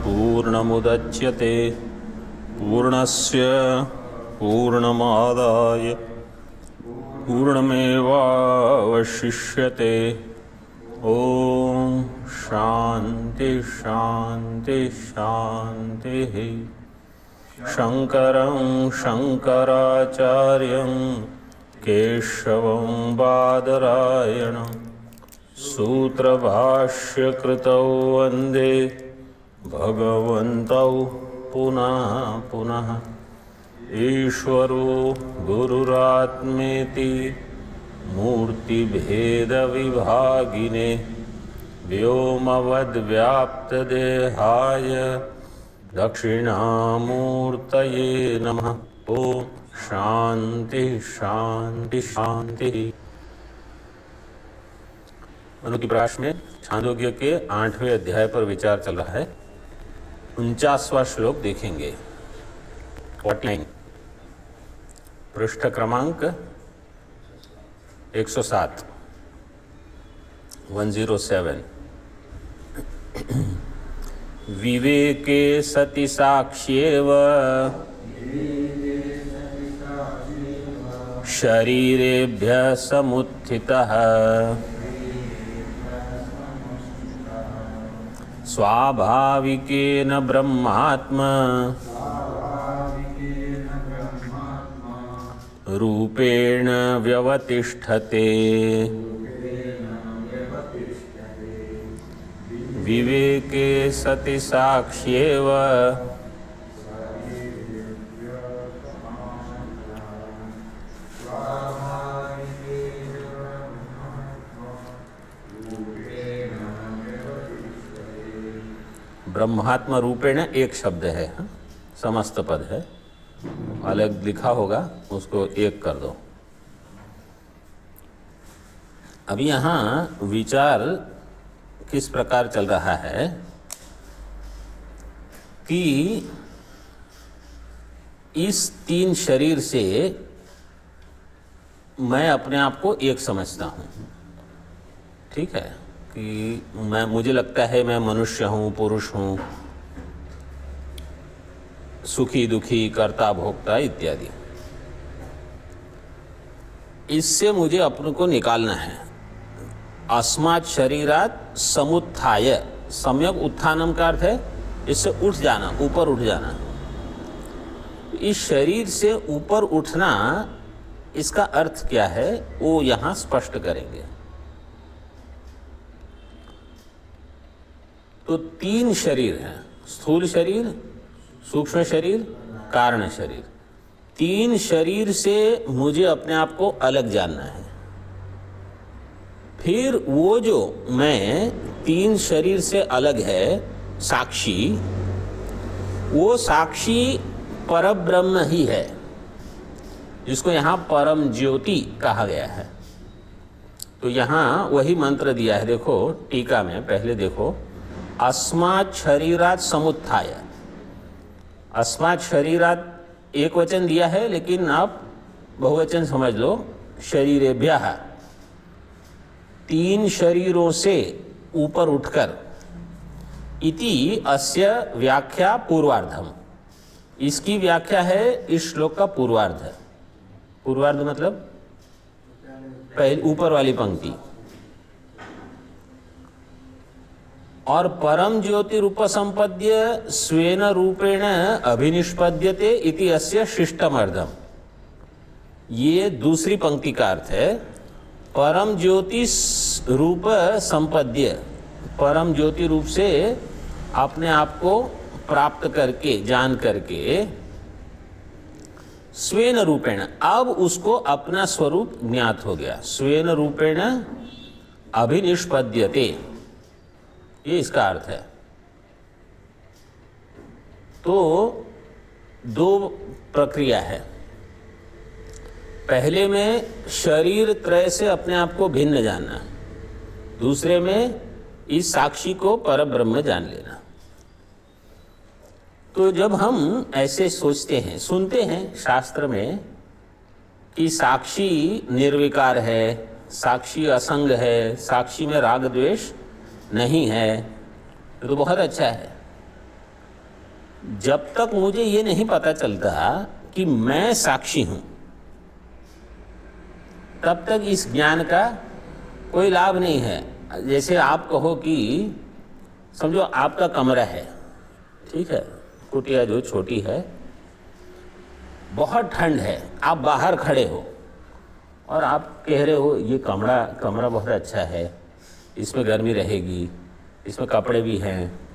पूर्णमुदच्यते पूर्णस्य पूर्णमादाय पूर्णमेवावशिष्यते। ओम शांति शांति शांतिः। शंकरं शंकराचार्यं केशवं बादरायणं सूत्रभाष्यकृतौ वन्दे भगवन्तौ पुनः पुनः। ईश्वरो गुरुरात्मेति मूर्तिभेदविभागिने व्योमवद्व्याप्तदेहाय दक्षिणामूर्तये नमः। ओम शांति शांति शांति। मनु की प्रकाश में छांदोग्य के 8वें अध्याय पर विचार चल रहा है। 49वां श्लोक देखेंगे। 49 पृष्ठ क्रमांक 107 107। विवेके सति साक्ष्येव शरीरेभ्यः समुत्थितः स्वाभाविकेन ब्रह्मात्मा रूपेण व्यवतिष्ठते। विवेके सति साक्ष्येव ब्रह्मात्मा रूपेण एक शब्द है, समस्त पद है, अलग लिखा होगा, उसको एक कर दो। अभी यहाँ विचार किस प्रकार चल रहा है कि इस तीन शरीर से मैं अपने आप को एक समझता हूँ। ठीक है कि मुझे लगता है मैं मनुष्य हूँ, पुरुष हूँ, सुखी दुखी, कर्ता भोक्ता इत्यादि। इससे मुझे अपने को निकालना है। अस्मात् शरीरात् समुत्थाय, सम्यक उत्थानम का अर्थ है इससे उठ जाना, ऊपर उठ जाना। इस शरीर से ऊपर उठना, इसका अर्थ क्या है वो यहाँ स्पष्ट करेंगे। तो तीन शरीर हैं, स्थूल शरीर, सूक्ष्म शरीर, कारण शरीर। तीन शरीर से मुझे अपने आप को अलग जानना है। फिर वो जो मैं तीन शरीर से अलग है साक्षी, वो साक्षी परब्रह्म ही है, जिसको यहाँ परम ज्योति कहा गया है। तो यहाँ वही मंत्र दिया है, देखो टीका में, पहले देखो। अस्मात् शरीरात् समुत्थाय। अस्मात् शरीरात् एक वचन दिया है, लेकिन आप बहुवचन समझ लो। शरीरेभ्यः, तीन शरीरों से ऊपर उठकर। इति अस्य व्याख्या पूर्वार्धम, इसकी व्याख्या है इस श्लोक का पूर्वार्ध। पूर्वार्ध मतलब पहले ऊपर वाली पंक्ति। और परम ज्योति रूप संपद्य स्वेन रूपेण अभिनिष्पद्यते इति अस्य शिष्टमर्धम, ये दूसरी पंक्ति का अर्थ है। परम ज्योति रूप संपद्य, परम ज्योति रूप से अपने आप को प्राप्त करके, जान करके, स्वेन रूपेण, अब उसको अपना स्वरूप ज्ञात हो गया। स्वेन रूपेण अभिनिष्पद्यते, ये इसका अर्थ है। तो दो प्रक्रिया है। पहले में शरीर त्रय से अपने आप को भिन्न जानना, दूसरे में इस साक्षी को परब्रह्म जान लेना। तो जब हम ऐसे सोचते हैं, सुनते हैं शास्त्र में कि साक्षी निर्विकार है, साक्षी असंग है, साक्षी में राग द्वेष नहीं है, तो बहुत अच्छा है। जब तक मुझे ये नहीं पता चलता कि मैं साक्षी हूं, तब तक इस ज्ञान का कोई लाभ नहीं है। जैसे आप कहो कि समझो आपका कमरा है, ठीक है, कुटिया जो छोटी है, बहुत ठंड है, आप बाहर खड़े हो और आप कह रहे हो ये कमरा बहुत अच्छा है, इसमें गर्मी रहेगी, इसमें कपड़े भी हैं।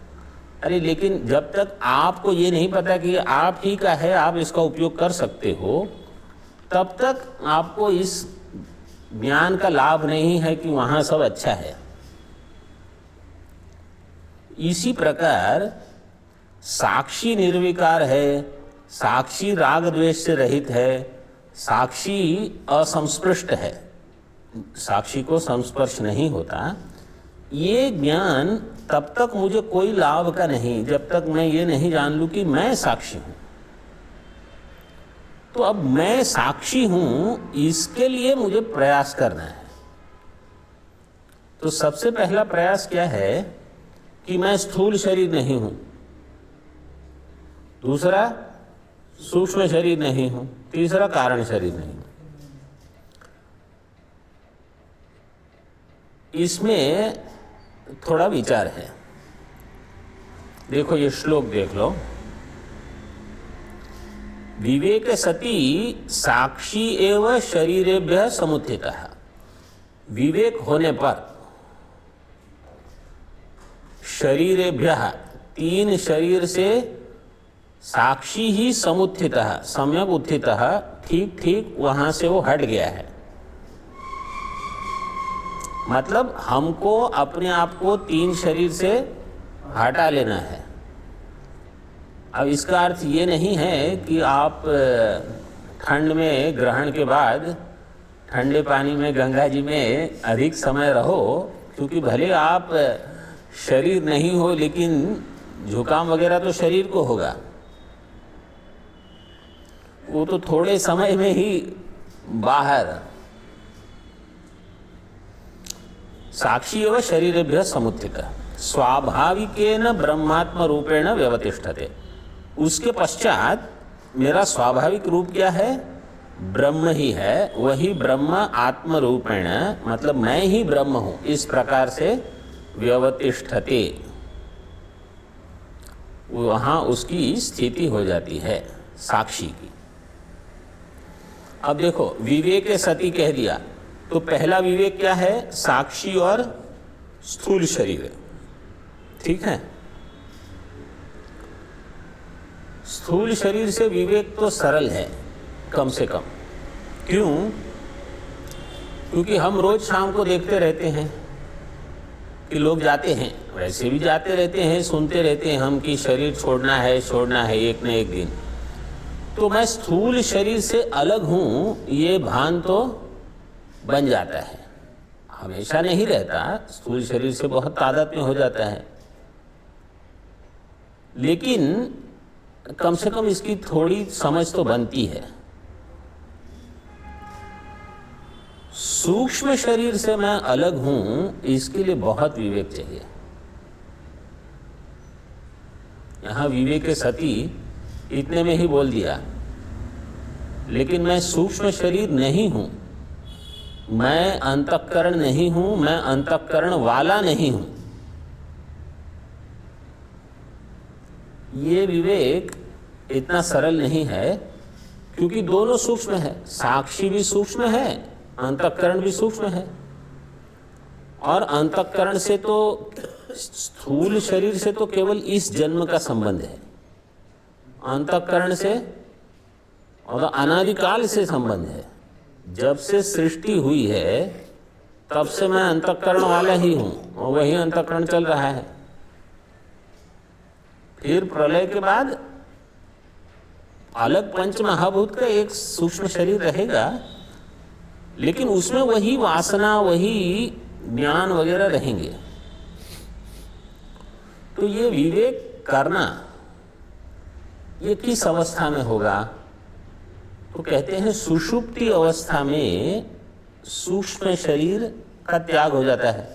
अरे लेकिन जब तक आपको ये नहीं पता कि आप ही का है, आप इसका उपयोग कर सकते हो, तब तक आपको इस ज्ञान का लाभ नहीं है कि वहाँ सब अच्छा है। इसी प्रकार साक्षी निर्विकार है, साक्षी राग द्वेष से रहित है, साक्षी असंस्पृष्ट है, साक्षी को संस्पर्श नहीं होता, ये ज्ञान तब तक मुझे कोई लाभ का नहीं जब तक मैं ये नहीं जान लूं कि मैं साक्षी हूं। तो अब मैं साक्षी हूं, इसके लिए मुझे प्रयास करना है। तो सबसे पहला प्रयास क्या है कि मैं स्थूल शरीर नहीं हूं, दूसरा सूक्ष्म शरीर नहीं हूं, तीसरा कारण शरीर नहीं हूं। इसमें थोड़ा विचार है। देखो ये श्लोक देख लो, विवेक सती साक्षी एव शरीरेभ्यः समुत्थितः। विवेक होने पर शरीरेभ्यः, तीन शरीर से साक्षी ही समुत्थितः, सम्यक उत्थितः, ठीक ठीक वहां से वो हट गया है। मतलब हमको अपने आप को तीन शरीर से हटा लेना है। अब इसका अर्थ ये नहीं है कि आप ठंड में ग्रहण के बाद ठंडे पानी में गंगा जी में अधिक समय रहो, क्योंकि भले आप शरीर नहीं हो लेकिन जुकाम वगैरह तो शरीर को होगा, वो तो थोड़े समय में ही बाहर। साक्षी एवं शरीरेभ्यः समुत्थितः स्वाभाविकेन ब्रह्मात्म रूपेण व्यवतिष्ठते। उसके पश्चात मेरा स्वाभाविक रूप क्या है? ब्रह्म ही है। वही ब्रह्म आत्म रूपेण, मतलब मैं ही ब्रह्म हूं, इस प्रकार से व्यवतिष्ठते, वहां उसकी स्थिति हो जाती है साक्षी की। अब देखो विवेक सती कह दिया, तो पहला विवेक क्या है? साक्षी और स्थूल शरीर, ठीक है। स्थूल शरीर से विवेक तो सरल है कम से कम। क्यों? क्योंकि हम रोज शाम को देखते रहते हैं कि लोग जाते हैं, वैसे भी जाते रहते हैं, सुनते रहते हैं हम कि शरीर छोड़ना है एक न एक दिन। तो मैं स्थूल शरीर से अलग हूं, ये भान तो बन जाता है। हमेशा नहीं रहता, स्थूल शरीर से बहुत तादात्म्य हो जाता है, लेकिन कम से कम इसकी थोड़ी समझ तो बनती है। सूक्ष्म शरीर से मैं अलग हूं, इसके लिए बहुत विवेक चाहिए। यहां विवेक सती इतने में ही बोल दिया, लेकिन मैं सूक्ष्म शरीर नहीं हूं, मैं अंतःकरण नहीं हूं, मैं अंतःकरण वाला नहीं हूं। ये विवेक इतना सरल नहीं है, क्योंकि दोनों सूक्ष्म है। साक्षी भी सूक्ष्म है, अंतःकरण भी सूक्ष्म है। और अंतःकरण से तो, स्थूल शरीर से तो केवल इस जन्म का संबंध है, अंतःकरण से और अनादिकाल से संबंध है। जब से सृष्टि हुई है तब से मैं अंतःकरण वाला ही हूं, और वही अंतःकरण चल रहा है। फिर प्रलय के बाद अलग पंच महाभूत का एक सूक्ष्म शरीर रहेगा, लेकिन उसमें वही वासना, वही ज्ञान वगैरह रहेंगे। तो ये विवेक करना, ये किस अवस्था में होगा? तो कहते हैं सुषुप्ति अवस्था में सूक्ष्म शरीर का त्याग हो जाता है।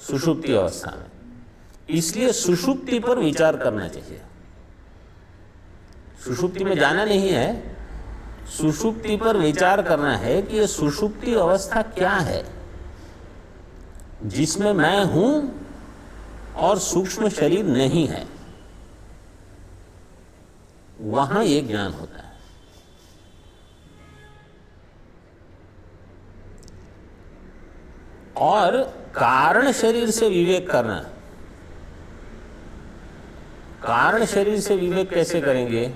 सुषुप्ति अवस्था में इसलिए सुषुप्ति पर विचार करना चाहिए। सुषुप्ति में जाना नहीं है, सुषुप्ति पर विचार करना है कि ये सुषुप्ति अवस्था क्या है जिसमें मैं हूं और सूक्ष्म शरीर नहीं है। वहां ये ज्ञान होता है। और कारण शरीर से विवेक करना, कारण शरीर से विवेक कैसे करेंगे?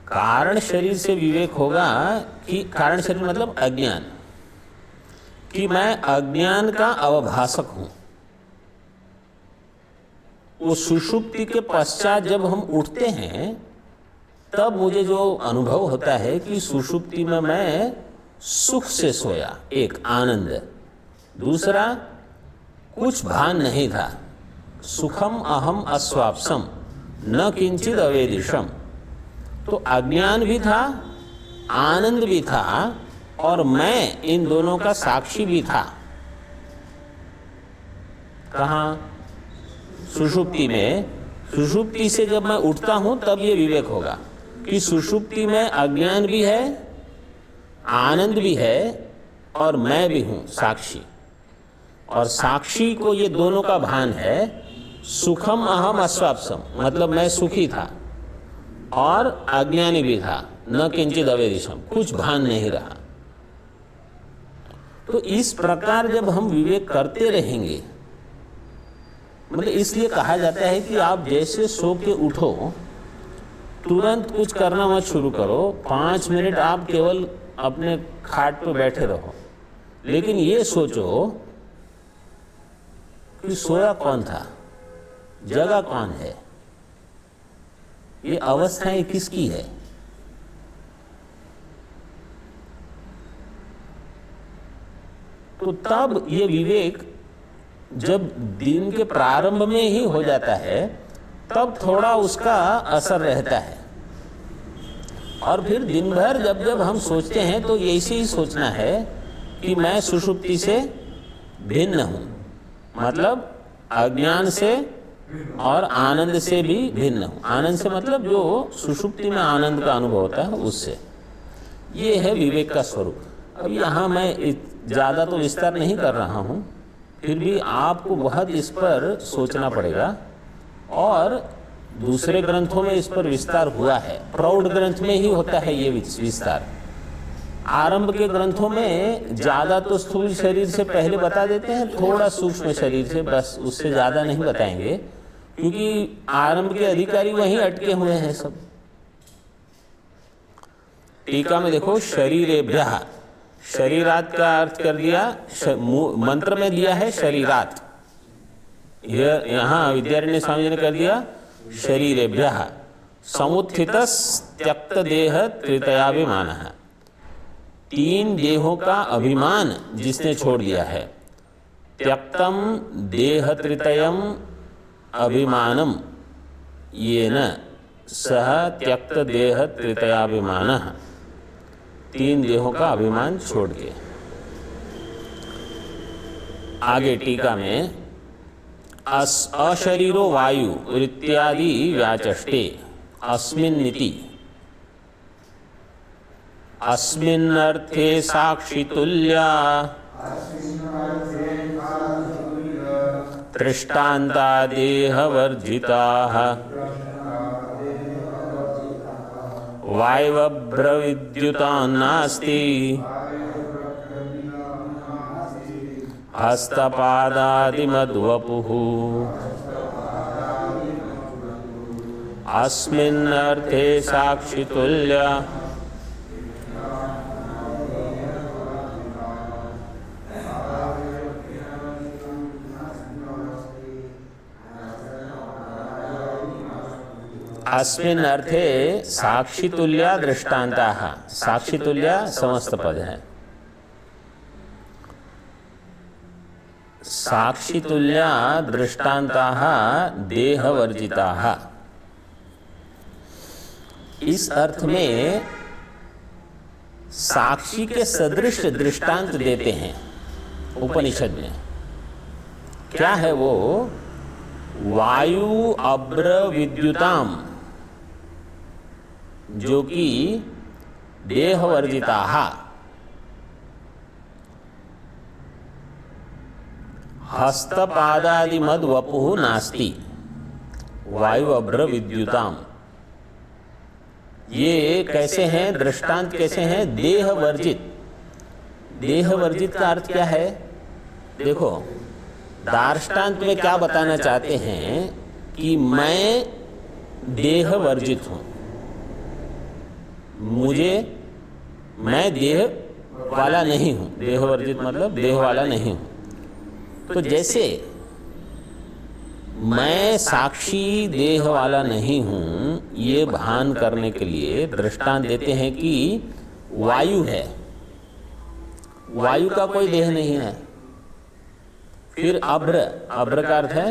कारण शरीर से विवेक होगा कि कारण शरीर मतलब अज्ञान, कि मैं अज्ञान का अवभासक हूं। वो सुषुप्ति के पश्चात जब हम उठते हैं तब मुझे जो अनुभव होता है कि सुषुप्ति में मैं सुख से सोया, एक आनंद। दूसरा, कुछ भान नहीं था, सुखम अहम अस्वाप्सम न किंचित अवेदिशम। तो अज्ञान भी था, आनंद भी था, और मैं इन दोनों का साक्षी भी था। कहाँ? सुषुप्ति में। सुषुप्ति से जब मैं उठता हूं तब ये विवेक होगा कि सुषुप्ति में अज्ञान भी है, आनंद भी है, और मैं भी हूं साक्षी। और साक्षी को ये दोनों का भान है। सुखम अहम अस्वाप्सम मतलब मैं सुखी था और अज्ञानी भी था, न किंचित अवेदिशम, कुछ भान नहीं रहा। तो इस प्रकार जब हम विवेक करते रहेंगे, मतलब इसलिए कहा जाता है कि आप जैसे सो के उठो तुरंत कुछ करना मत शुरू करो, 5 मिनट आप केवल अपने खाट पे बैठे रहो, लेकिन ये सोचो कि सोया कौन था, जगह कौन है, ये अवस्थाएं किसकी है। तो तब ये विवेक जब दिन के प्रारंभ में ही हो जाता है तब थोड़ा उसका असर रहता है। और फिर दिन भर जब जब हम सोचते हैं तो ऐसे ही सोचना है कि मैं सुषुप्ति से भिन्न हूं, मतलब अज्ञान से और आनंद से भी भिन्न हूं। आनंद से मतलब जो सुषुप्ति में आनंद का अनुभव होता है उससे। ये है विवेक का स्वरूप। अब यहाँ मैं ज़्यादा तो विस्तार नहीं कर रहा हूँ, फिर भी आपको बहुत इस पर सोचना पड़ेगा। और दूसरे ग्रंथों में इस पर विस्तार हुआ है, प्रौढ़ ग्रंथ में ही होता है ये विस्तार। आरंभ के ग्रंथों में ज़्यादा तो स्थूल शरीर से पहले बता देते हैं, थोड़ा सूक्ष्म शरीर से, बस उससे ज़्यादा नहीं बताएंगे, क्योंकि आरंभ के अधिकारी वहीं अटके हुए हैं सब। टीका में देखो, शरीरेभ्यः, शरीरात का अर्थ कर दिया, मंत्र में दिया है शरीरात, यहाँ विद्यारण्य स्वामी जी ने कर दिया शरीरेभ्यः समुत्थितस् त्यक्त देह त्रितयाभिमानः। 3 देहों का अभिमान जिसने छोड़ दिया है। त्यक्तम देह त्रितयम अभिमानम येन सह त्यक्त देह त्रितयाभिमानः। 3 देहों का अभिमान छोड़ के। आगे टीका में अशरीरो वायु इत्यादि व्याचष्टे अस्मिन्निति, अस्मिन्नर्थे साक्षितुल्या दृष्टान्ता देहवर्जिताः वायवभ्रविद्युतान्नास्ति हस्तपादादिमद्वपुः। अस्मिन्नर्थे साक्षितुल्या अस्मिन् अर्थे साक्षितुल्या दृष्टान्ताः। साक्षितुल्या समस्त पद है। साक्षितुल्या दृष्टान्ताः देहवर्जिताः। इस अर्थ में साक्षी के सदृश दृष्टांत देते हैं उपनिषद में। क्या है वो? वायु अब्र विद्युताम, जो कि देहवर्जिता हस्तपादादि मद वपुः नास्ति वायु अब्र विद्युताम। ये कैसे हैं? दृष्टांत कैसे हैं? देह वर्जित। देह वर्जित का अर्थ क्या है? देखो, दार्ष्टान्त में क्या बताना चाहते हैं कि मैं देह वर्जित हूं, मैं देह वाला नहीं हूं। देह वर्जित मतलब देह वाला नहीं हूं। तो जैसे मैं साक्षी देह वाला नहीं हूं, ये भान करने के लिए दृष्टांत देते हैं कि वायु है, वायु का कोई देह नहीं है। फिर अभ्र, अभ्र का अर्थ है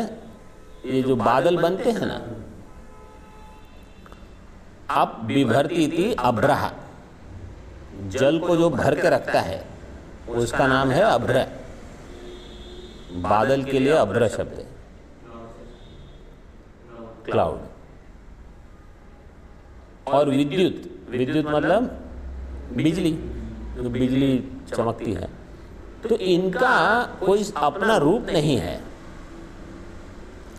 ये जो बादल बनते हैं ना, अब बिभर्ती थी अभ्रहा, जल को जो भर के रखता है उसका नाम है अभ्र। बादल के लिए अभ्र शब्द है, क्लाउड। और विद्युत, विद्युत मतलब बिजली, जो बिजली चमकती है। तो इनका कोई अपना रूप नहीं है,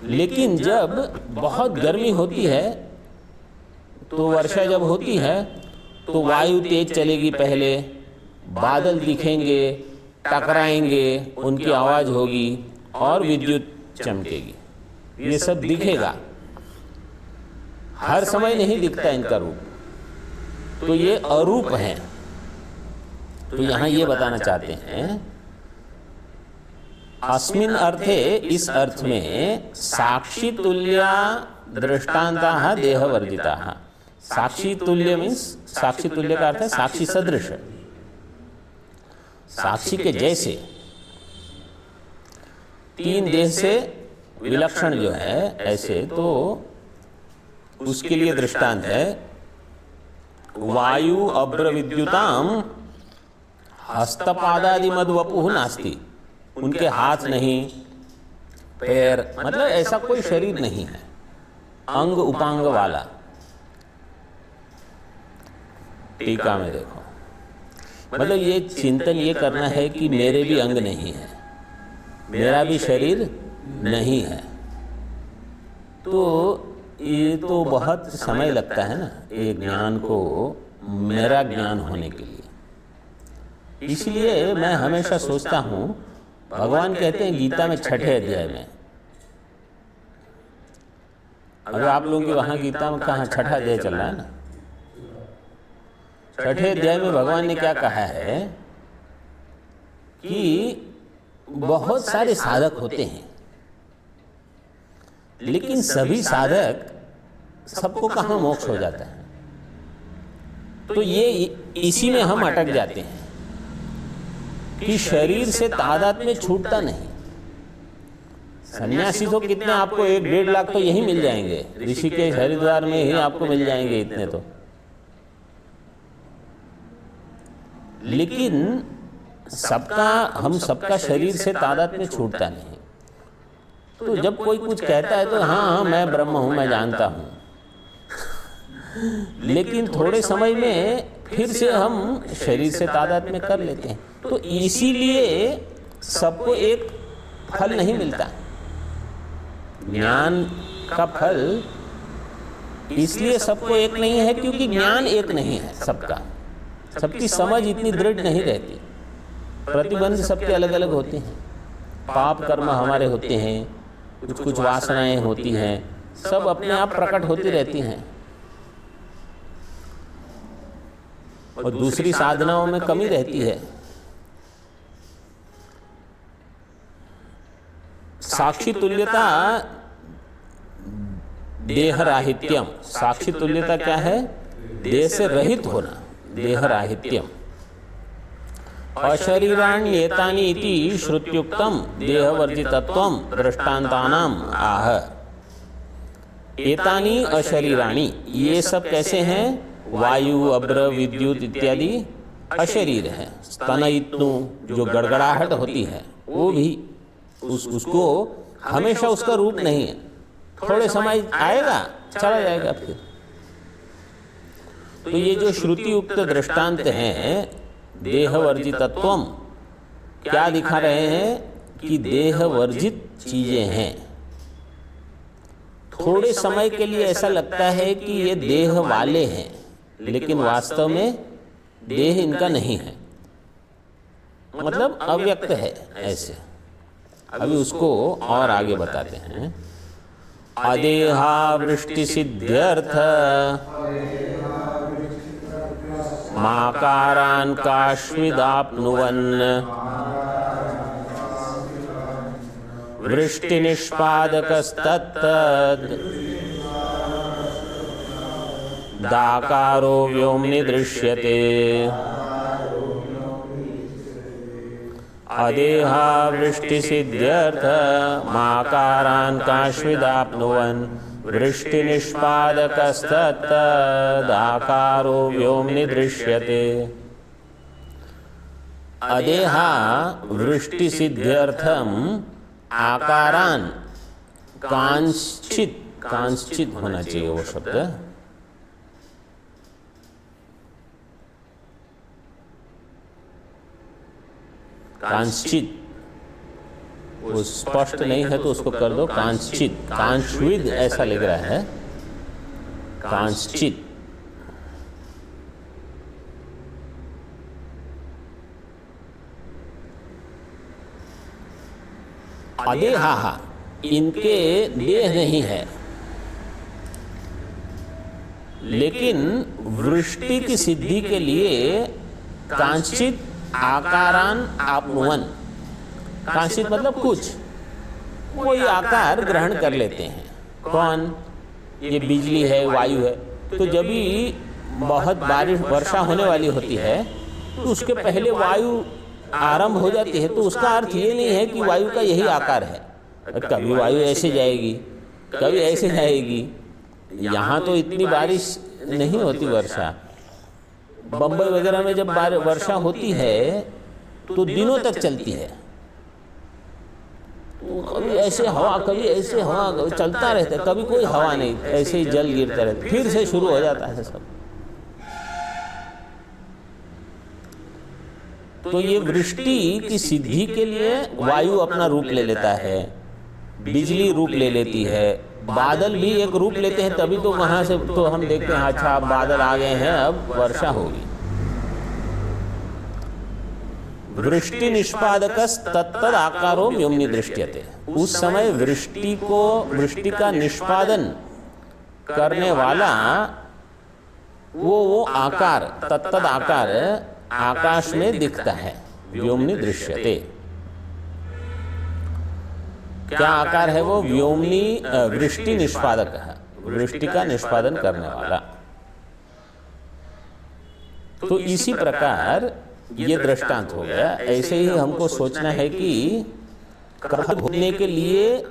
लेकिन जब बहुत गर्मी होती है तो वर्षा जब होती है तो वायु तेज चलेगी, पहले बादल दिखेंगे, टकराएंगे, उनकी आवाज होगी और विद्युत चमकेगी। ये सब दिखेगा, हर समय नहीं दिखता इनका रूप, तो ये अरूप है। तो यहां ये बताना चाहते हैं अस्मिन् अर्थे, इस अर्थ में साक्षी तुल्या दृष्टांता देहवर्जिता। साक्षी तुल्य मीन्स, साक्षी तुल्य का अर्थ है साक्षी सदृश, साक्षी के जैसे, तीन देह से विलक्षण जो है ऐसे, तो उसके लिए दृष्टांत है वायु अभ्र विद्युताम हस्तपादादि मद वपुः नास्ति। उनके हाथ नहीं, पैर मतलब ऐसा कोई शरीर नहीं है अंग उपांग वाला। टीका में देखो, मतलब ये चिंतन ये करना है कि मेरे भी अंग नहीं है, मेरा भी शरीर नहीं है। तो ये तो बहुत समय लगता है ना ये ज्ञान को, मेरा ज्ञान होने के लिए। इसलिए मैं हमेशा सोचता हूं, भगवान कहते हैं गीता में 6ठे अध्याय में, अगर आप लोगों की वहां गीता में कहाँ 6ठा अध्याय चल रहा है ना, 6ठे अध्याय में भगवान ने क्या कहा है कि बहुत सारे साधक होते हैं, लेकिन सभी साधक, सबको कहाँ मोक्ष हो जाता है। तो ये इसी में हम अटक जाते हैं कि शरीर से तादाद में छूटता नहीं। सन्यासी तो कितने, आपको 1-1.5 लाख तो यही मिल जाएंगे, ऋषिकेश हरिद्वार में ही आपको मिल जाएंगे इतने तो। लेकिन सबका, हम सबका शरीर से तादाद में छूटता नहीं। तो जब कोई कुछ कहता है तो हाँ मैं ब्रह्म हूं, मैं जानता हूं, लेकिन थोड़े समय में फिर से हम शरीर से तादाद में कर लेते हैं। तो इसीलिए सबको एक फल नहीं मिलता, ज्ञान का फल इसलिए सबको एक नहीं है क्योंकि ज्ञान एक नहीं है सबका, सबकी समझ इतनी दृढ़ नहीं रहती, प्रतिबंध सबके अलग अलग होते हैं, पाप कर्म हमारे होते हैं, कुछ कुछ वासनाएं होती हैं, सब अपने आप प्रकट होती रहती हैं, और दूसरी साधनाओं में कमी रहती है। साक्षी तुल्यता देह राहित्यम, साक्षी तुल्यता क्या है? देह से रहित होना, देह राहित्यम। अशरीराण्येतानि इति श्रुत्युक्तम देहवर्जितत्वम दृष्टान्तानाम आह। एतानि अशरीराणि, ये सब कैसे हैं? वायु अभ्र विद्युत इत्यादि अशरीर है। स्तनयित्नु, जो गड़गड़ाहट होती है वो भी उसको हमेशा उसका रूप नहीं है, थोड़े समय आएगा चला जाएगा फिर। तो ये जो श्रुति युक्त दृष्टांत हैं देह वर्जितत्वम, क्या दिखा रहे हैं कि देह वर्जित चीजें हैं। थोड़े समय के लिए ऐसा लगता है कि ये देह वाले हैं, लेकिन वास्तव में देह इनका नहीं है, मतलब अव्यक्त है ऐसे। अभी उसको और आगे बताते हैं। अदेहा वृष्टि सिद्ध्यर्थ माकारान काश्मिदाप्नुवन् वृष्टि निष्पादकस्तत्तद् दाकारो व्योम्नि दृश्यते। अदेहा वृष्टि सिद्ध्यर्थ माकारान् काश्मिदाप्नुवन् वृष्टि निष्पादकस्तत्तदाकारो व्योम्नि दृश्यते। अदेहा वृष्टि सिद्ध्यर्थम आकारान कांश्चित, कांश्चित होना चाहिए वो शब्द, कांश्चित, वो स्पष्ट नहीं है तो उसको कर दो कांश्चित, कांश्विद ऐसा लिख रहा है, कांश्चित। अदेहा, इनके देह नहीं है, लेकिन वृष्टि की सिद्धि के लिए कांश्चित आकारान आपनुवन, कांश्चित मतलब कुछ, कोई आकार ग्रहण कर लेते हैं। कौन? ये बिजली है, वायु है। तो जब भी बहुत बारिश वर्षा होने वाली होती है तो उसके पहले वायु आरंभ हो जाती है, तो उसका अर्थ ये नहीं है कि वायु का यही आकार है। कभी वायु ऐसे जाएगी, कभी ऐसे जाएगी। यहाँ तो इतनी बारिश नहीं होती वर्षा, बम्बई वगैरह में जब वर्षा होती है तो दिनों तक चलती है। तो कभी ऐसे हवा, कभी ऐसे हवा चलता रहता है, कभी कोई हवा नहीं, ऐसे ही जल गिरता रहता, फिर से शुरू हो जाता है सब। तो ये वृष्टि की सिद्धि के लिए वायु अपना रूप ले लेता है, बिजली रूप ले लेती है, बादल भी एक रूप लेते हैं, तभी तो वहां से तो हम देखते हैं अच्छा अब बादल आ गए हैं, अब वर्षा होगी। वृष्टि निष्पादकस तत्तद आकारो व्योम्नि दृश्यते। उस समय वृष्टि को, वृष्टि का निष्पादन करने वाला वो आकार, तत्तद आकार आकाश में दिखता है। व्योम्नि दृश्यते, क्या आकार है वो? व्योम्नि वृष्टि निष्पादक है, वृष्टि का निष्पादन करने वाला। तो इसी प्रकार ये दृष्टांत हो गया। ऐसे ही हमको सोचना है कि कर्म भोगने के लिए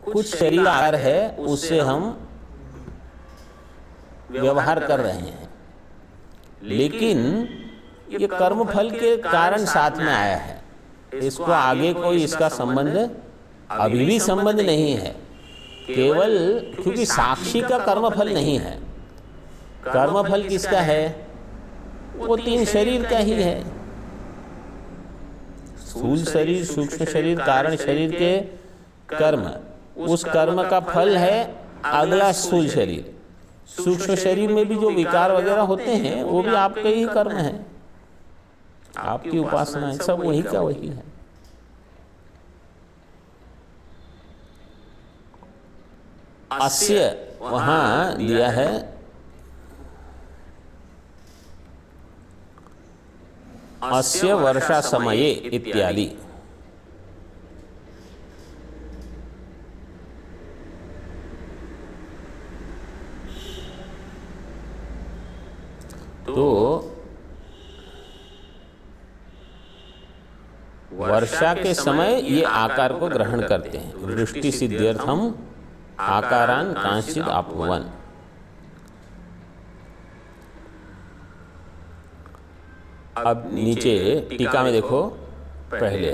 कुछ शरीर आकार है, उससे हम व्यवहार कर रहे हैं, लेकिन ये कर्म फल के कारण साथ में आया है। इसको आगे कोई इसका संबंध अभी भी संबंध नहीं है, केवल क्योंकि साक्षी का कर्मफल नहीं है। कर्मफल किसका है? वो तीन शरीर का ही है। स्थूल शरीर, सूक्ष्म शरीर, कारण शरीर के कर्म, उस कर्म का फल है अगला स्थूल शरीर। सूक्ष्म शरीर में भी जो विकार वगैरह होते हैं वो भी आपके ही कर्म है, आपकी उपासना है, सब वही का वही है। अस्य वहां दिया है अस्य वर्षा समये इत्यादि। तो वर्षा के समय ये आकार को ग्रहण करते हैं। वृष्टि सिद्ध्यर्थम आकारान कांश्चित आपनुवन। अब नीचे टीका में देखो, पहले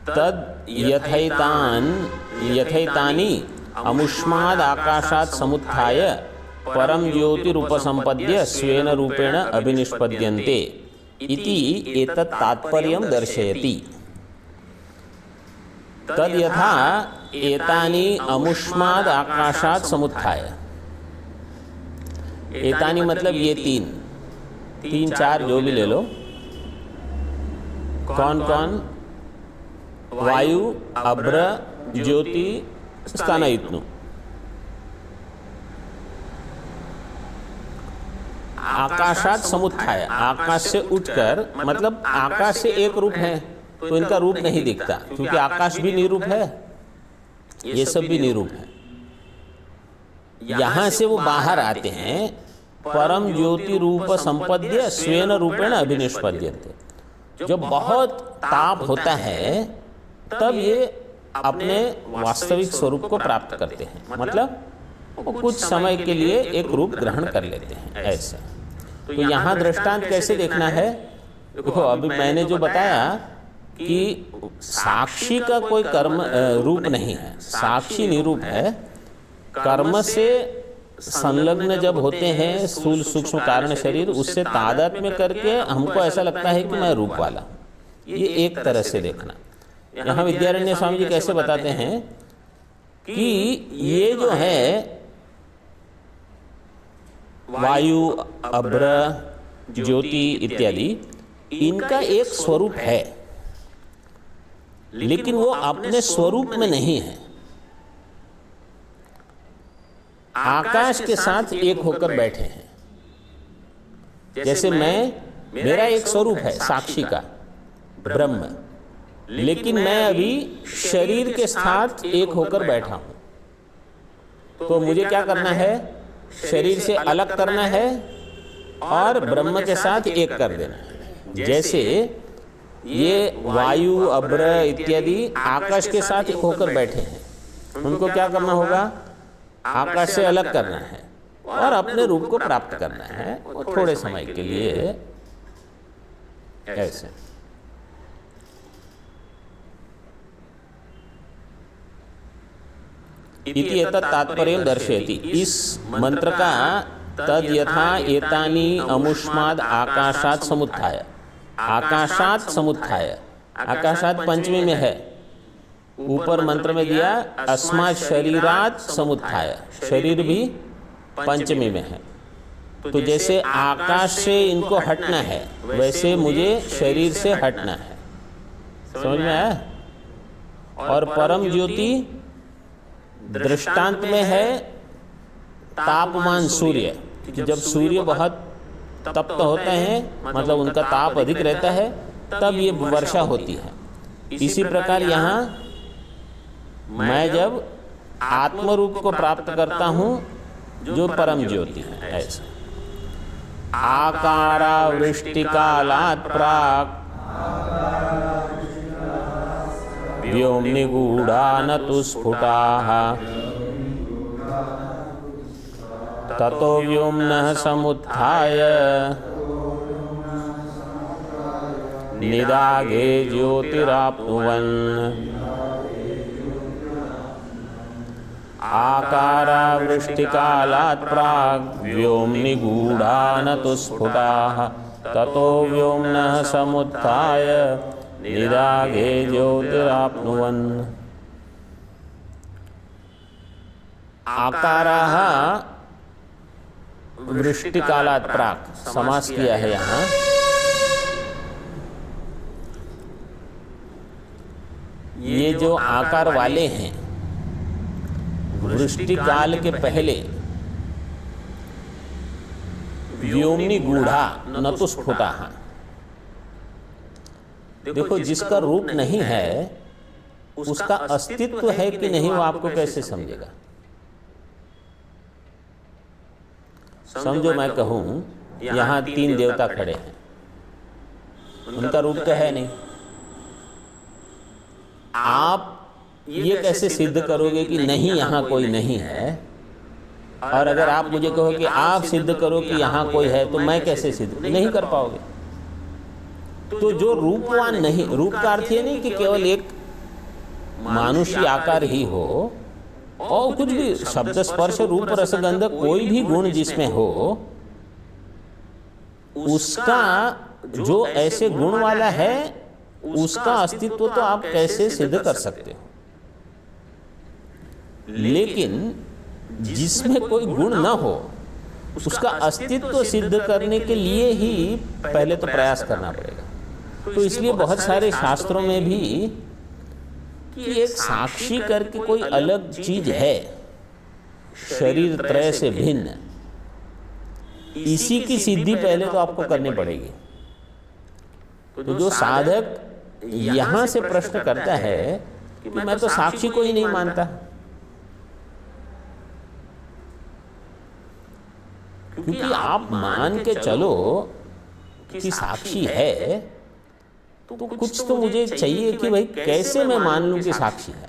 तद यथैतानि अमुष्माद आकाशात् समुत्थाय परम ज्योतिरुपसंपद्य स्वेन रूपेण अभिनिष्पद्यन्ते इति एतत् तात्पर्यं दर्शयति। तद यथा एतानि अमुष्माद आकाशात् समुत्थाय, एतानि मतलब ये तीन चार जो भी ले लो, कौन कौन? वायु, अभ्र, ज्योति, स्थानयित्नु। आकाशात समुत्थाय, आकाश से उठकर, मतलब आकाश से एक रूप है तो इनका रूप नहीं दिखता, क्योंकि आकाश भी निरूप है, ये सब भी निरूप है। यहां से वो बाहर आते हैं, परम ज्योति रूप संपद्य स्वेन रूपेण अभिनिष्पद्यन्ते। जब बहुत ताप होता है तब ये अपने वास्तविक स्वरूप को प्राप्त करते हैं, मतलब वो कुछ समय के लिए एक रूप ग्रहण कर लेते हैं, ऐसा। तो यहाँ दृष्टांत कैसे देखना है? देखो, अभी मैंने जो बताया कि साक्षी का कोई कर्म रूप नहीं है, साक्षी निरूप है। कर्म से संलग्न जब होते हैं स्थूल सूक्ष्म कारण शरीर, उससे तादात्म्य करके हमको ऐसा लगता है कि मैं रूप वाला हूँ। ये एक तरह से देखना। यहाँ विद्यारण्य स्वामी जी कैसे बताते हैं कि ये जो है वायु, अभ्र, ज्योति इत्यादि, इनका एक स्वरूप है, लेकिन वो अपने स्वरूप में नहीं है। आकाश के साथ एक होकर बैठे हैं। जैसे मेरा एक स्वरूप है साक्षी का, ब्रह्म, लेकिन मैं अभी शरीर के साथ एक होकर बैठा हूं। तो मुझे क्या करना है? शरीर से अलग करना है और ब्रह्म के साथ एक कर देना है। जैसे ये वायु, अभ्र इत्यादि आकाश के साथ एक होकर बैठे हैं, उनको क्या करना होगा? आकाश से अलग करना है और अपने रूप को प्राप्त करना है, और थोड़े समय के लिए ऐसे। इति एतत् तात्पर्यं दर्शयति। इस मंत्र का तद यथा एतानि अमुष्माद आकाशात् समुत्थाय, आकाशात् समुत्थाय, आकाशात् पंचमी में है, ऊपर मंत्र में दिया अस्मात् शरीरात् समुत्थाय, शरीर भी पंचमी में है। तो जैसे आकाश से इनको हटना है, वैसे मुझे शरीर से हटना है। समझ में आया? और परम ज्योति दृष्टांत में है तापमान सूर्य, कि जब सूर्य बहुत तप्त होते हैं, मतलब उनका ताप अधिक रहता है, तब ये वर्षा होती है। इसी प्रकार यहाँ मैं जब आत्मरूप को प्राप्त करता हूँ जो परम ज्योति है, ऐसा। आकारा वृष्टिकालात् प्राक् व्योम्नि गूढ़ा न तु स्फुटाः ततो व्योम्नः समुत्थाय निदाघे ज्योतिराप्नुवन्। आकारा वृष्टिकालात् प्राक् व्योम्नि गूढ़ा न तु स्फुटाः ततो व्योम्नः समुत्थाय निदाघे ज्योतिराप्नुवन्। आकाराः वृष्टिकालात् प्राक् समास किया है यहाँ। ये जो आकार वाले हैं, वृष्टि काल के पहले व्योम्नि गूढ़ा न तो स्फुटाः। देखो, जिसका रूप नहीं है उसका अस्तित्व है कि नहीं वो आपको कैसे समझेगा? समझो मैं कहूं यहां 3 देवता खड़े हैं, उनका रूप तो है नहीं। आप ये कैसे सिद्ध करोगे कि नहीं यहां कोई नहीं है? और अगर आप मुझे कहो कि आप सिद्ध करो कि यहां कोई है, तो मैं कैसे सिद्ध? नहीं कर पाओगे। तो जो रूपवान नहीं, रूप का अर्थ ये नहीं कि केवल एक मानुषी आकार ही हो, और कुछ भी शब्द स्पर्श रूप रसगंध कोई भी गुण जिसमें हो, उसका जो ऐसे गुण वाला है उसका अस्तित्व तो आप कैसे सिद्ध कर सकते हो। लेकिन जिसमें कोई गुण न हो उसका अस्तित्व सिद्ध करने के लिए ही पहले तो प्रयास करना पड़ेगा। तो इसलिए बहुत सारे शास्त्रों में भी कि एक साक्षी करके कोई अलग चीज है, शरीर त्रय से भिन्न, इसी की सिद्धि पहले तो आपको करनी पड़ेगी। तो जो साधक यहां से प्रश्न करता है कि मैं तो साक्षी को ही नहीं मानता, क्योंकि आप मान के चलो कि साक्षी है, तो कुछ तो मुझे चाहिए कि भाई कैसे मैं मान लूं कि साक्षी है।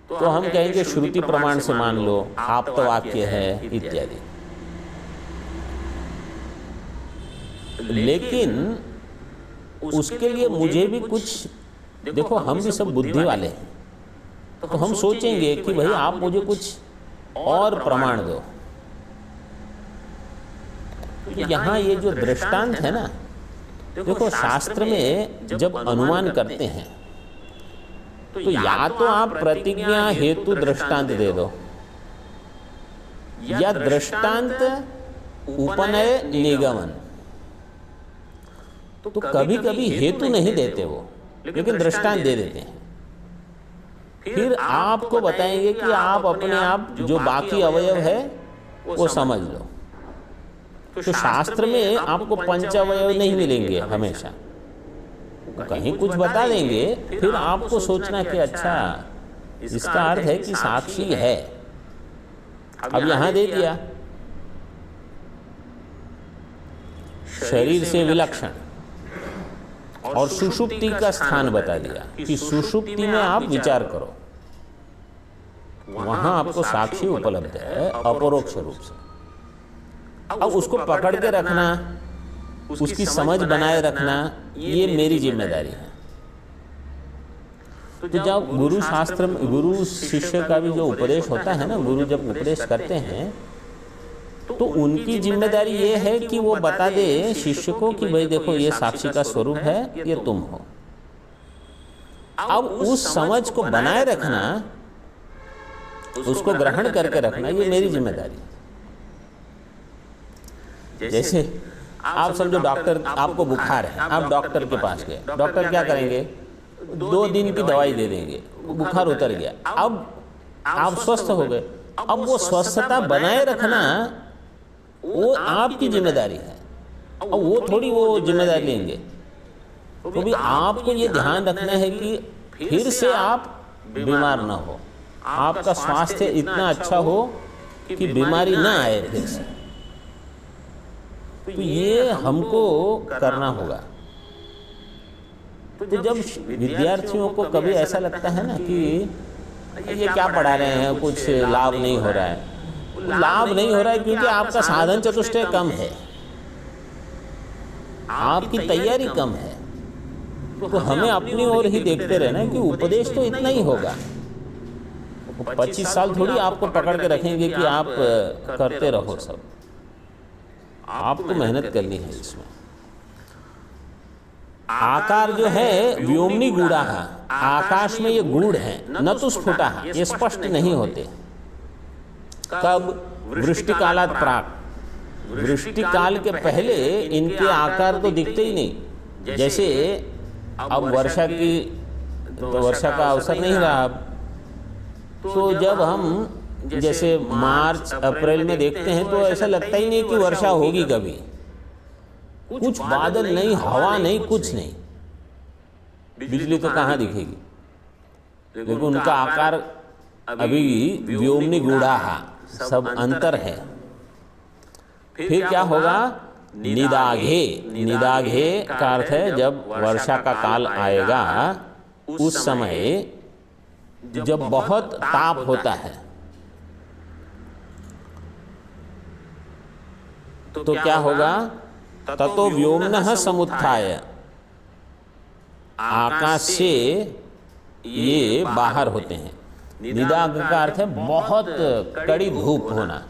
तो हम कहेंगे श्रुति प्रमाण से मान लो, आप्तवाक्य है इत्यादि। लेकिन उसके लिए मुझे भी कुछ, देखो हम भी सब बुद्धि वाले हैं, तो हम सोचेंगे कि भाई आप मुझे कुछ और प्रमाण दो। यहाँ ये जो दृष्टांत है ना, देखो शास्त्र में जब अनुमान करते हैं तो या तो आप प्रतिज्ञा हेतु दृष्टांत दे दो, या दृष्टांत उपनय निगमन। तो कभी कभी हेतु नहीं देते वो, लेकिन दृष्टांत दे देते हैं। फिर आपको बताएंगे कि आप अपने आप जो बाकी अवयव है वो समझ लो। तो शास्त्र में आपको पंच अवयव नहीं मिलेंगे हमेशा, कहीं कुछ बता देंगे, फिर आपको सोचना कि अच्छा इसका अर्थ है कि साक्षी है। अब यहां दे दिया शरीर से विलक्षण, और सुषुप्ति का स्थान बता दिया कि सुषुप्ति में आप विचार करो, वहां आपको साक्षी उपलब्ध है अपरोक्ष रूप से। अब उसको पकड़ के रखना, उसकी समझ बनाए रखना, ये मेरी जिम्मेदारी है। तो जब गुरु शास्त्र में गुरु शिष्य का भी जो उपदेश होता है ना, गुरु जब उपदेश करते हैं तो उनकी जिम्मेदारी ये है कि वो बता दे शिष्य को कि भाई देखो ये साक्षी का स्वरूप है, ये तुम हो। अब उस समझ को बनाए रखना, उसको ग्रहण करके रखना, ये मेरी जिम्मेदारी है। जैसे आप समझो डॉक्टर, आपको बुखार है, आप डॉक्टर के पास गए, डॉक्टर क्या करेंगे, 2 दिन की दवाई दे देंगे, बुखार उतर गया, अब आप स्वस्थ हो गए। अब वो स्वस्थता बनाए रखना वो आपकी जिम्मेदारी है, और वो थोड़ी वो जिम्मेदारी लेंगे। तो भी आपको ये ध्यान रखना है कि फिर से आप बीमार ना हो, आपका स्वास्थ्य इतना अच्छा हो कि बीमारी ना आए फिर से। तो ये हमको करना होगा। तो जब विद्यार्थियों को कभी ऐसा लगता है ना कि ये क्या पढ़ा रहे हैं, कुछ लाभ नहीं हो रहा है, लाभ नहीं हो रहा है क्योंकि आपका साधन चतुष्टय कम है, आपकी तैयारी कम है। तो हमें अपनी ओर ही देखते रहना कि उपदेश तो इतना ही होगा। 25 साल थोड़ी आपको पकड़ के रखेंगे कि आप करते रहो सब, आपको मेहनत करनी है इसमें। आकार जो है व्योमनी गूढ़ा, आकाश में ये गूढ़ है, न तो स्फुटा, ये स्पष्ट नहीं होते। कब? वृष्टि कालात प्राक, वृष्टि काल के पहले इनके आकार तो दिखते ही नहीं। जैसे अब वर्षा का अवसर नहीं रहा, तो जब हम जैसे मार्च अप्रैल में देखते हैं तो ऐसा लगता ही नहीं कि वर्षा होगी कभी, कुछ बादल नहीं, हवा नहीं, कुछ नहीं, बिजली तो कहाँ दिखेगी। लेकिन उनका आकार अभी व्योमनी गूढ़ा, सब अंतर है। फिर क्या होगा? निदाघे, निदाघे का अर्थ है जब वर्षा का काल आएगा, उस समय जब बहुत ताप होता है तो क्या होगा? ततो व्योमनः समुत्थाय, आकाश से ये बाहर होते हैं। निदाघ का अर्थ है बहुत कड़ी धूप होना।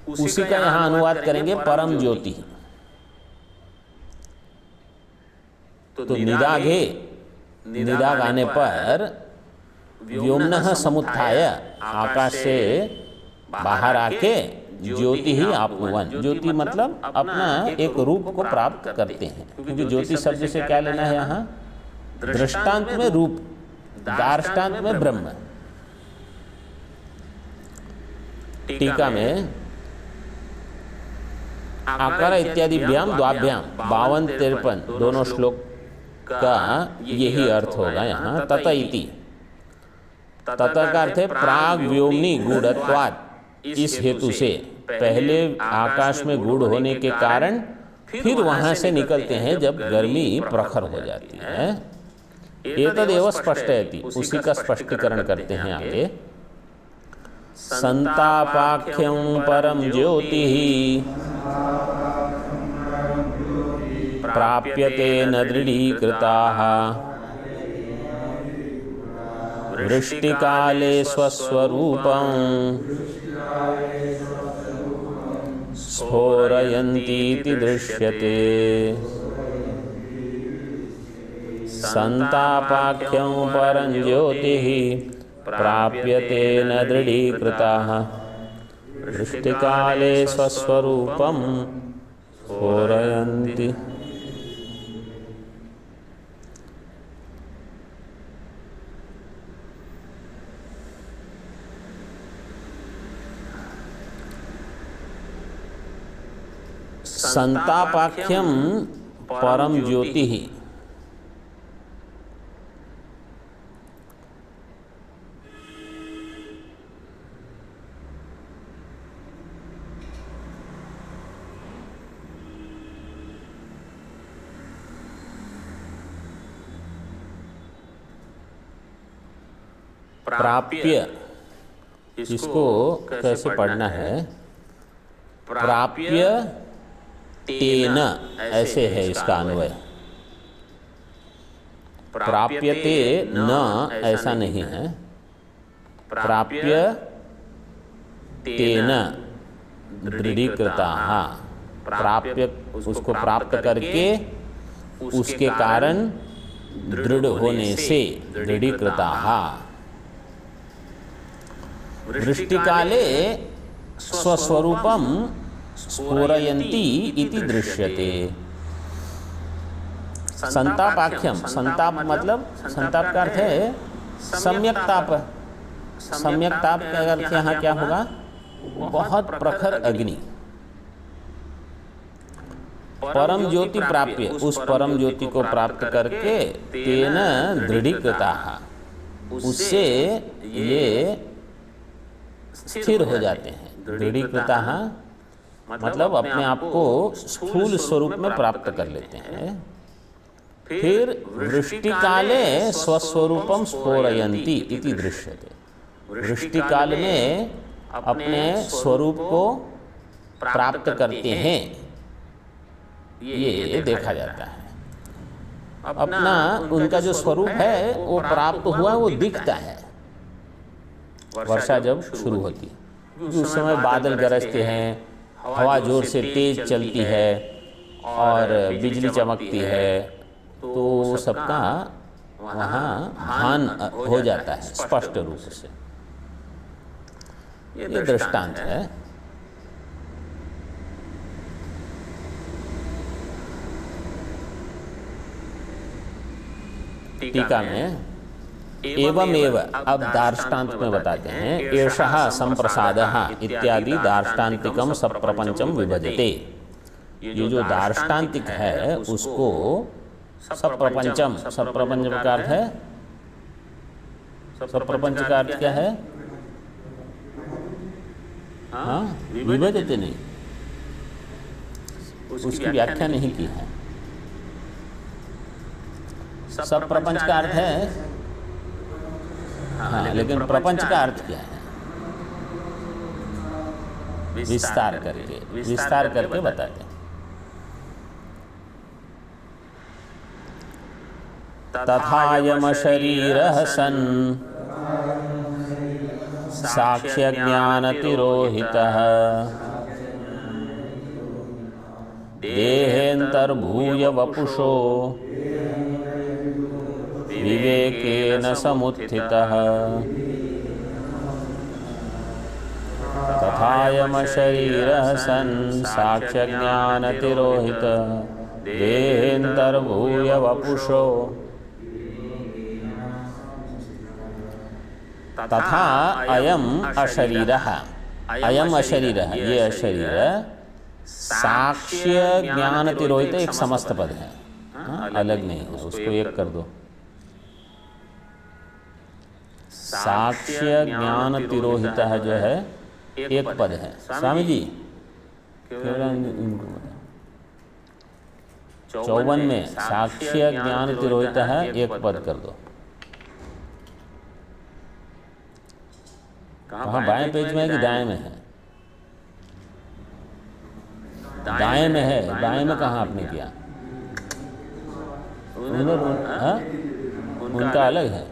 उसी का यहाँ अनुवाद करेंगे परम ज्योति। तो निदाघे, निदाघ आने पर व्योम्नः समुत्थाय, आकाश से बाहर आके ज्योति ही आपनुवन, ज्योति मतलब अपना एक रूप को प्राप्त करते हैं। क्योंकि ज्योति शब्द से क्या लेना है यहाँ? दृष्टांत में रूप, दार्ष्टान्त में ब्रह्म। टीका में आकार इत्यादि व्याम द्वाभ्याम 52-53 दोनों श्लोक का यही अर्थ होगा यहाँ। तत इति, तत का अर्थ है प्राग व्योमनी गूढ़त्वात्, इस हेतु से पहले आकाश में गूढ़ होने के कारण फिर वहां से निकलते हैं जब गर्मी प्रखर हो जाती है। एतदेव स्पष्टयति, उसी का स्पष्टीकरण करते हैं आगे। संतापाख्यं परम ज्योतिः प्राप्यते न दृढ़ीकृताः वृष्टिकाले स्वस्वरूपं स्फोरयन्तीति दृश्यते। संतापाख्यं परं ज्योतिः प्राप्यते न दृढ़ीकृताः वृष्टिकाले स्वस्वरूपं स्फोरयन्ति। संतापाख्यम परम ज्योति ही, प्राप्य, इसको कैसे पढ़ना है? प्राप्य तेन, ऐसे है इसका अन्वय। प्राप्यते न ऐसा नहीं है। प्राप्य तेन दृढ़ीकृताः, प्राप्य उसको प्राप्त करके उसके कारण दृढ़ होने से दृढ़ीकृताः। वृष्टिकाले स्वस्वरूपम स्फोरयन्ति इति दृश्यते। संतापाख्यम, संताप मतलब, संताप का अर्थ है सम्यक ताप। सम्यक ताप का अर्थ यहाँ क्या होगा? बहुत प्रखर अग्नि। परम ज्योति प्राप्य, उस परम ज्योति को प्राप्त करके तेन दृढ़ीकृताः, उससे ये स्थिर हो जाते हैं। दृढ़ीकृताः मतलब अपने आप को स्थूल स्वरूप में प्राप्त कर लेते हैं। फिर वृष्टिकाले स्वस्वरूपम स्फोरयन्ति इति दृश्यते। वृष्टिकाल में अपने स्वरूप को प्राप्त करते हैं, ये देखा जाता है। अपना उनका जो स्वरूप है वो प्राप्त हुआ, वो दिखता है वर्षा जब शुरू होती है। उस समय बादल गरजते हैं, हवा जोर से तेज चलती है और बिजली चमकती है, तो सबका वहाँ भान हो जाता है स्पष्ट रूप से। ये दृष्टांत है। टीका में एवमेव, अब दार्ष्टान्त में बताते हैं, एषः संप्रसादः इत्यादि दार्ष्टान्तिकम सप्रपंचम विभजते। ये जो दार्ष्टान्तिक है उसको सप्रपंचम, सप्रपंच का अर्थ है, सप्रपंच का अर्थ क्या है? हाँ, विभजते नहीं, उसकी व्याख्या नहीं की है। सप्रपंच का अर्थ है, हाँ, लेकिन प्रपंच का अर्थ क्या है? विस्तार करके, विस्तार करके बताते हैं। तथायमशरीरः सन् साक्ष्यज्ञानतिरोहितः देहेऽन्तर्भूय वपुषो विवेकेन समुत्थितः तथायमशरीरः सन् साक्ष्यज्ञानतिरोहितः देहेऽन्तर्भूय वपुषो तथा अयम अशरीरः, अयम अशरीरः, ये अशरीर साक्ष्य ज्ञान तिरोहित एक समस्त पद है, अलग नहीं है, उसको एक कर दो। साक्ष्य ज्ञान तिरोहित जो है एक पद है। स्वामी जी 54 में साक्ष्य ज्ञान तिरोहित है, एक पद कर दो। कहाँ बाएं पेज में है कि दाएं में है? दाएं में है। बाएं में कहाँ आपने किया? उनका अलग है।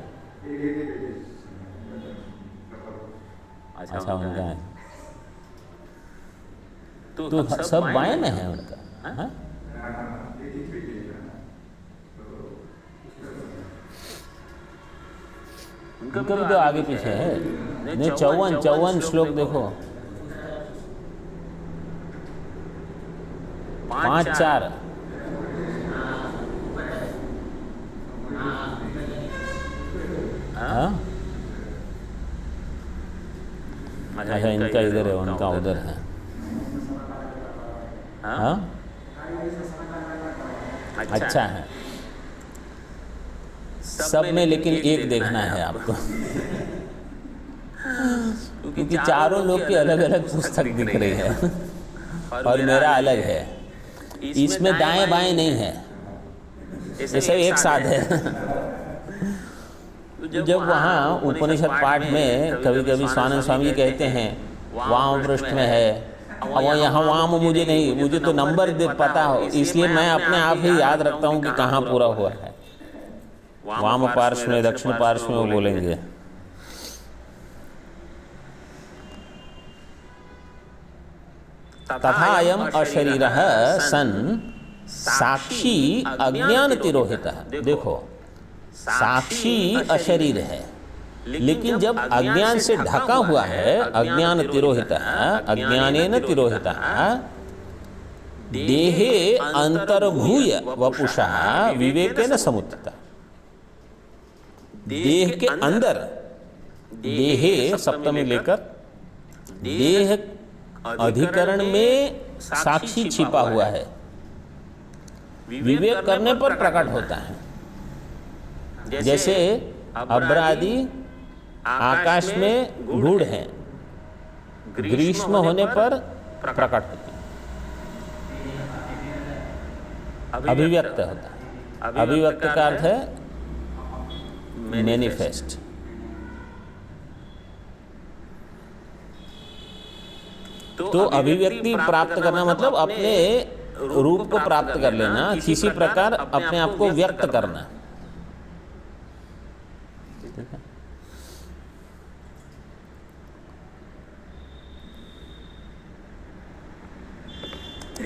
अच्छा उनका है तो सब बाएं में है उनका। हाँ? उनका भी तो आगे पीछे है। नहीं 54 श्लोक देखो, 5-4। अच्छा इनका इधर है, उनका उधर है। हाँ अच्छा है सब में, लेकिन एक देखना है आपको क्योंकि चारों लोग की अलग अलग पुस्तक दिख रही है और मेरा अलग है। इसमें दाएं बाएं नहीं है, ये सब एक साथ है। जब वहाँ उपनिषद पाठ में कभी कभी स्वानंद स्वामी कहते हैं वाम पृष्ठ में है, अब यहाँ वाम मुझे नहीं, मुझे तो नंबर पता हो, इसलिए मैं अपने आप ही याद रखता हूँ कि कहाँ पूरा हुआ है। वाम पार्श्व में दक्षिण पार्श्व में वो बोलेंगे। तथा अयम अशरीरः सन् साक्षी अज्ञान तिरोहितः। देखो साक्षी अशरीर है, लेकिन जब अज्ञान से ढका हुआ है, अज्ञान तिरोहितः, अज्ञानेन तिरोहितः, देहे अंतर्भूय वपुषः विवेकेन समुत्थितः। देह के अंदर, देहे सप्तमी लेकर, देह अधिकरण में साक्षी छिपा हुआ है, विवेक करने पर प्रकट होता है। जैसे अभ्र आदि आकाश में गूढ़ हैं, ग्रीष्म होने पर प्रकट होते हैं, अभिव्यक्त होता है। अभिव्यक्त का अर्थ है मैनिफेस्ट। तो अभिव्यक्ति प्राप्त करना मतलब अपने रूप को प्राप्त कर लेना, किसी प्रकार अपने आप को व्यक्त करना।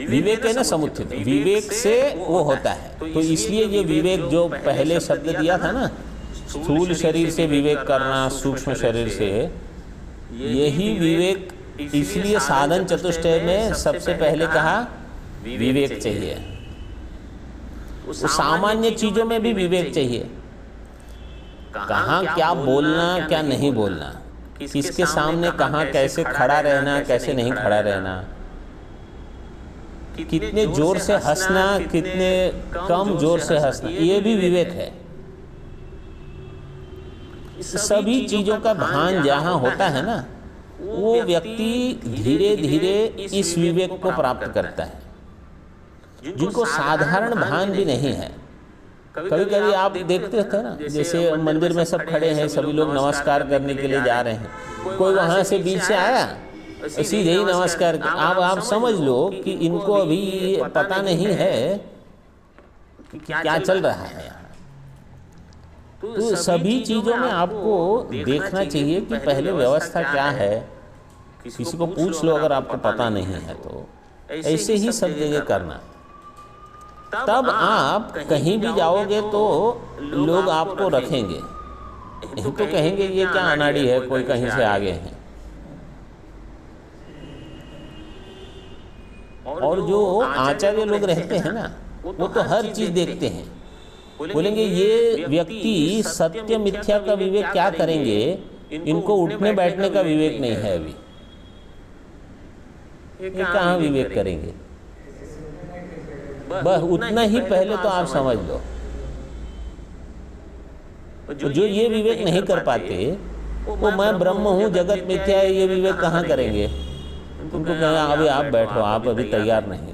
विवेक है ना समुत्थित, विवेक से वो होता है। तो इसलिए ये विवेक जो पहले शब्द दिया था ना, स्थूल शरीर से विवेक करना, सूक्ष्म शरीर से, यही विवेक इसलिए साधन चतुष्टय में सबसे पहले कहा विवेक चाहिए। उस सामान्य चीजों में भी विवेक चाहिए, कहाँ क्या बोलना क्या नहीं बोलना, किसके सामने कहाँ कैसे खड़ा रहना कैसे नहीं खड़ा रहना, कितने जोर से हंसना कितने कम जोर से हंसना, ये भी विवेक है। सभी चीजों का भान जहाँ होता है ना, वो व्यक्ति धीरे धीरे इस विवेक को प्राप्त करता है, जिनको साधारण भान भी नहीं है। कभी कभी आप देखते थे ना, जैसे मंदिर में सब खड़े हैं, सभी लोग नमस्कार करने के लिए जा रहे हैं, कोई वहां से बीच से आया सीधे ही नमस्कार। आप समझ लो कि इनको अभी पता नहीं है कि क्या चल रहा है यहाँ। तो सभी चीज़ों में आपको देखना चाहिए कि पहले व्यवस्था क्या है। किसी को पूछ लो अगर आपको पता नहीं है तो, ऐसे ही सब जगह करना। तब आप कहीं भी जाओगे तो लोग आपको रखेंगे, नहीं तो कहेंगे ये क्या अनाड़ी है, कोई कहीं से आगे है। और जो आचार्य लोग रहते हैं ना, वो तो हर चीज देखते हैं। बोलेंगे ये व्यक्ति सत्य मिथ्या का विवेक क्या करेंगे, इनको उठने बैठने का विवेक नहीं है अभी, ये कहाँ विवेक करेंगे। बस उतना ही पहले तो आप समझ लो। जो ये विवेक नहीं कर पाते, वो मैं ब्रह्म हूँ जगत मिथ्या है, ये विवेक कहाँ करेंगे। उनको कहें अभी आप बैठो, आप अभी तैयार नहीं।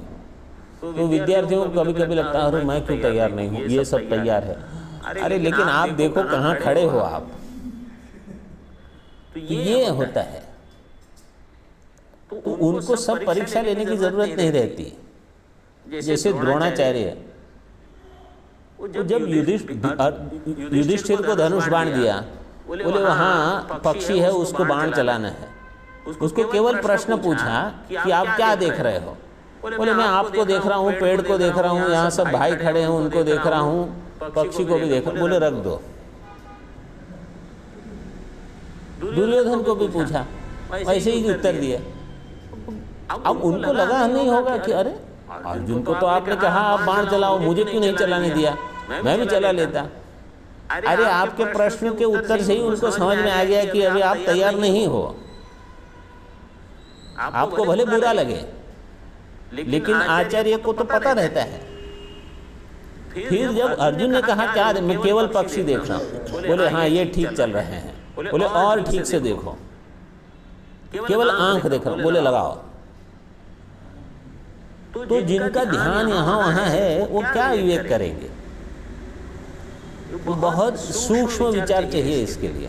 तो विद्यार्थियों को कभी कभी लगता है अरे मैं क्यों तैयार नहीं हूँ, ये सब तैयार है। अरे लेकिन आप देखो कहाँ खड़े हो आप। तो ये होता है। तो उनको सब परीक्षा लेने की जरूरत नहीं रहती। जैसे द्रोणाचार्य, जब युधिष्ठिर को धनुष बाण दिया, बोले वहाँ पक्षी है उसको बाण चलाना है। उसको केवल प्रश्न पूछा कि आप क्या देख रहे हो। बोले मैं आपको देख रहा हूँ, पेड़ को देख रहा हूँ, यहाँ सब भाई खड़े हैं उनको देख रहा हूँ, पक्षी को भी देख रहा हूँ। बोले रख दो। दुर्योधन को भी पूछा, ऐसे ही उत्तर दिया। अब उनको लगा नहीं होगा कि अरे अर्जुन को तो आपने कहा आप बाण चलाओ, मुझे क्यों नहीं चलाने दिया, मैं भी चला लेता। अरे आपके प्रश्न के उत्तर से ही उनको समझ में आ गया कि अभी आप तैयार नहीं हो। आपको भले बुरा लगे, लेकिन आचार्य को तो पता रहता है। फिर जब अर्जुन ने कहा क्या मैं केवल पक्षी देख रहा हूँ, बोले हाँ ये ठीक चल रहे हैं। बोले और ठीक से देखो, केवल आंख देख रहा हूँ। बोले लगाओ। तो जिनका ध्यान यहाँ वहाँ है वो क्या विवेक करेंगे। बहुत सूक्ष्म विचार चाहिए इसके लिए।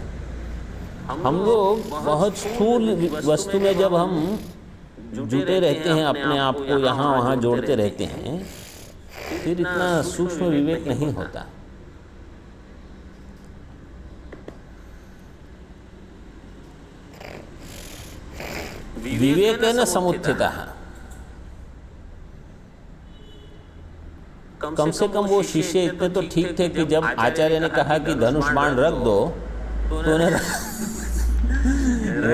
हम लोग बहुत स्थूल वस्तु में जब हम जुटे रहते हैं, अपने आप को यहाँ वहाँ जोड़ते रहते हैं, फिर इतना सूक्ष्म विवेक नहीं होता। विवेक है न समुत्थितः। कम से कम वो शिष्य इतने तो ठीक थे कि जब आचार्य ने कहा कि धनुष बाण रख दो तो उन्हें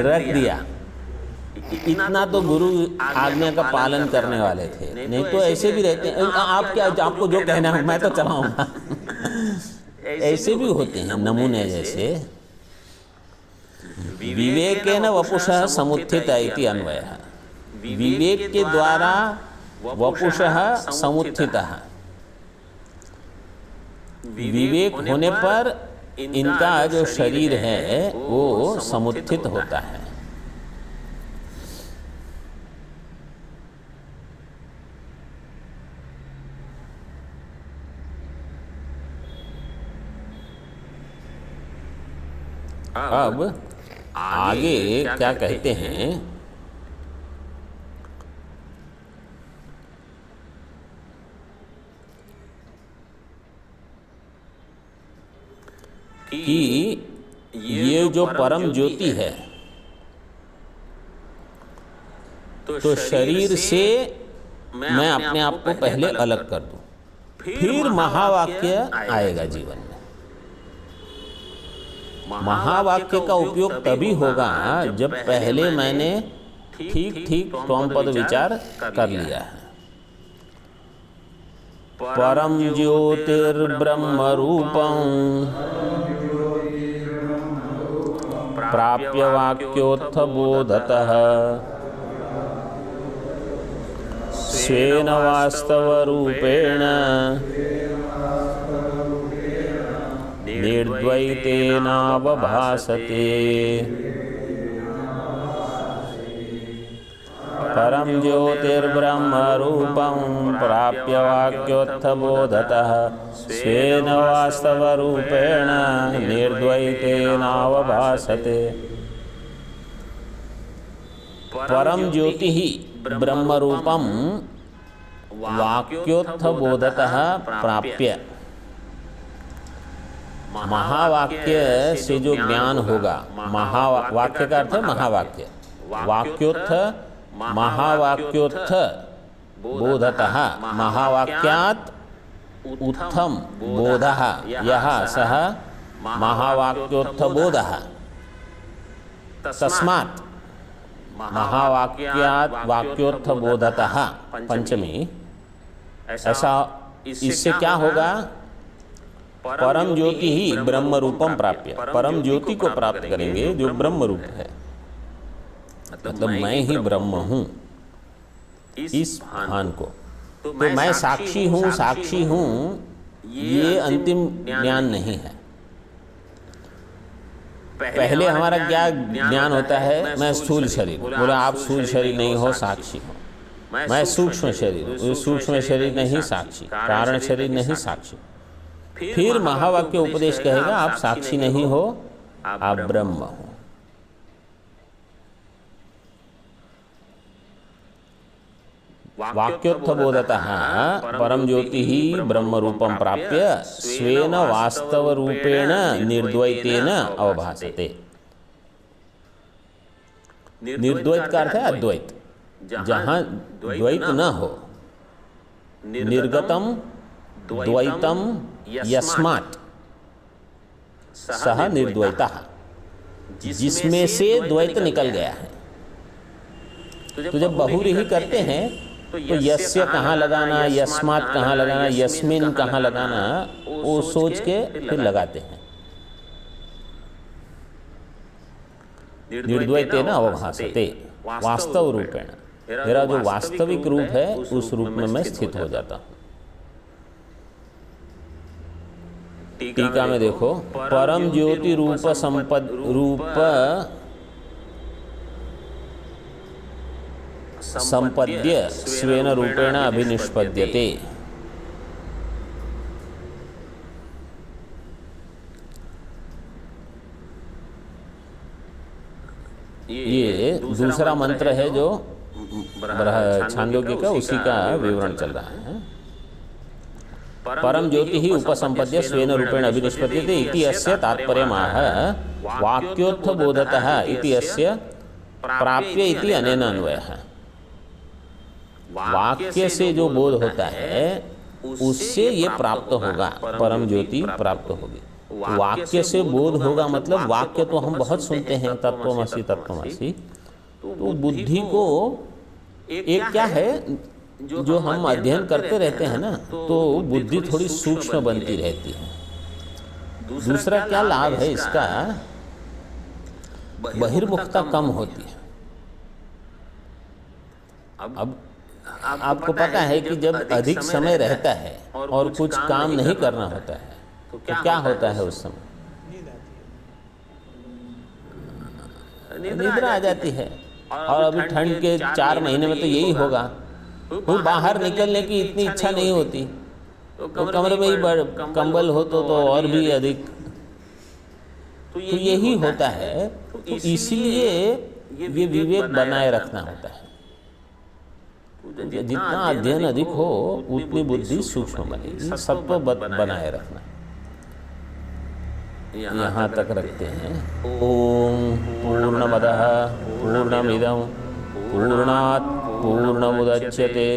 रख दिया। इतना तो गुरु आज्ञा का पालन करने वाले थे, नहीं तो ऐसे भी रहते हैं आप क्या, आपको जो कहना है मैं तो चलाऊंगा। ऐसे भी होते हैं नमूने जैसे। विवेकेन वपुषः समुत्थितः इति अन्वयः। विवेक के द्वारा वपुषः समुत्थितः, विवेक होने पर इनका जो शरीर है वो समुत्थित होता है। अब आगे क्या कहते हैं कि ये जो परम ज्योति है तो शरीर से मैं अपने आप को पहले अलग कर दूं, फिर महावाक्य आएगा जीवन में। महावाक्य का उपयोग तभी होगा जब पहले मैंने ठीक ठीक त्वमपद विचार कर लिया है। परम ज्योतिर्ब्रह्म रूपं प्राप्य वाक्योत्थ बोधतः स्वेन वास्तवरूपेण निर्द्वैतेनावभासते। परम ज्योतिर्ब्रह्म रूपं प्राप्य वाक्योत्थ बोधतः स्वेन वास्तवरूपेण निर्द्वैतेनावभासते। परम ज्योति ही ब्रह्म रूपम वाक्योत्थ बोधतः प्राप्य। महावाक्य से जो ज्ञान होगा, महावाक्य का अर्थ है महावाक्य, वाक्योत्थ महावाक्योत्थ बोधतः, महावाक्यात् उत्थम बोधः यः सः महावाक्योत्थ बोधः। तस्मात् महावाक्यात् वाक्योत्थ बोधतः, पंचमी, ऐसा इससे क्या होगा? परम ज्योति ही ब्रह्म रूपम प्राप्य, परम ज्योति को प्राप्त करेंगे जो ब्रह्म रूप है। मतलब मैं ही ब्रह्म हूँ, इस भान को। तो मैं साक्षी हूँ, ये अंतिम ज्ञान नहीं है। पहले हमारा क्या ज्ञान होता है? मैं स्थूल शरीर, बोला आप स्थूल शरीर नहीं हो, साक्षी हो। मैं सूक्ष्म शरीर, सूक्ष्म शरीर नहीं साक्षी, कारण शरीर नहीं साक्षी। फिर महावाक्य उपदेश कहेगा आप साक्षी नहीं हो, आप ब्रह्म हो। वाक्योत्थ बोधतः परम ज्योति ही ब्रह्म रूपम प्राप्य स्वेन वास्तव रूपेण निर्द्वैतेन अवभासते। निर्द्वैत का अर्थ है अद्वैत, जहां द्वैत न हो। निर्गतम द्वैतम यस्मात् सह निर्द्वैतः, जिसमें से द्वैत निकल गया है। तो जब बहुव्रीहि करते हैं तो यस्य कहाँ लगाना, यस्मात् कहाँ लगाना, यस्मिन कहाँ लगाना, वो सोच के फिर लगाते हैं। निर्द्वैतेन अवभासते, वास्तव रूपेण, मेरा जो वास्तविक रूप है उस रूप में मैं स्थित हो जाता हूँ। टीका में देखो, परम ज्योति रूप संपद्य स्वेन रूपेण अभिनिष्पद्यते। ये दूसरा मंत्र है जो छांदोग्य का, उसी का विवरण चल रहा है। परम ज्योति ही उपसंपद्य स्वेन रूपेण अभिनिष्पद्यते इति अस्य तात्पर्यमाह वाक्योत्थ बोधतः इति अस्य प्राप्य इति अनेन अन्वयः। वाक्य से जो बोध होता है उससे ये प्राप्त होगा, परम ज्योति प्राप्त होगी। वाक्य से बोध होगा मतलब वाक्य तो हम बहुत सुनते हैं, तत्त्वमसि तत्त्वमसि। तो बुद्धि को एक क्या है जो हम अध्ययन करते रहते हैं ना, तो बुद्धि थोड़ी सूक्ष्म बनती रहती है। दूसरा क्या लाभ है इसका? बहिर्मुखता कम होती है। अब आपको पता है कि जब अधिक समय रहता है और कुछ काम नहीं करना होता है तो क्या होता है उस समय? निद्रा आ जाती है। और अभी ठंड के 4 महीने में तो यही होगा। वो बाहर निकलने की इतनी इच्छा नहीं होती, तो कमरे में ही कंबल हो तो और भी अधिक। तो यही होता है। तो इसलिए ये विवेक बनाए रखना होता है। जितना अध्ययन अधिक हो उतनी बुद्धि सूक्ष्म बनेगी। सत्व बनाए रखना। यहाँ तक रखते हैं। ओम पूर्णमदः पूर्णमिदं पूर्णात् पूर्णमुदच्यते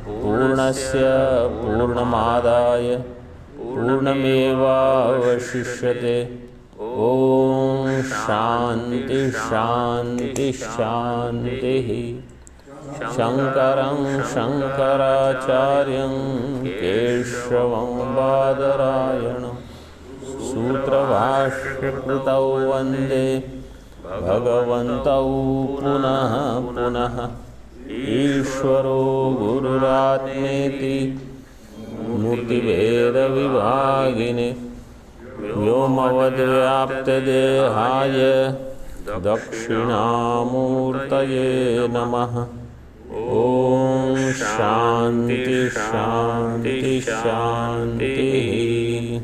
पूर्णस्य पूर्णमादाय पूर्णमेवावशिष्यते। ओम शांति शांति शांति। शंकरं शंकराचार्यं केशवं बादरायणं सूत्रभाष्यकृतौ वन्दे भगवन्तौ पुनः पुनः। ईश्वरो गुरुरात्मेति मूर्तिभेदविभागिने व्योमवद्व्याप्तदेहाय दक्षिणामूर्तये नमः। ओम शांति शांति शांति।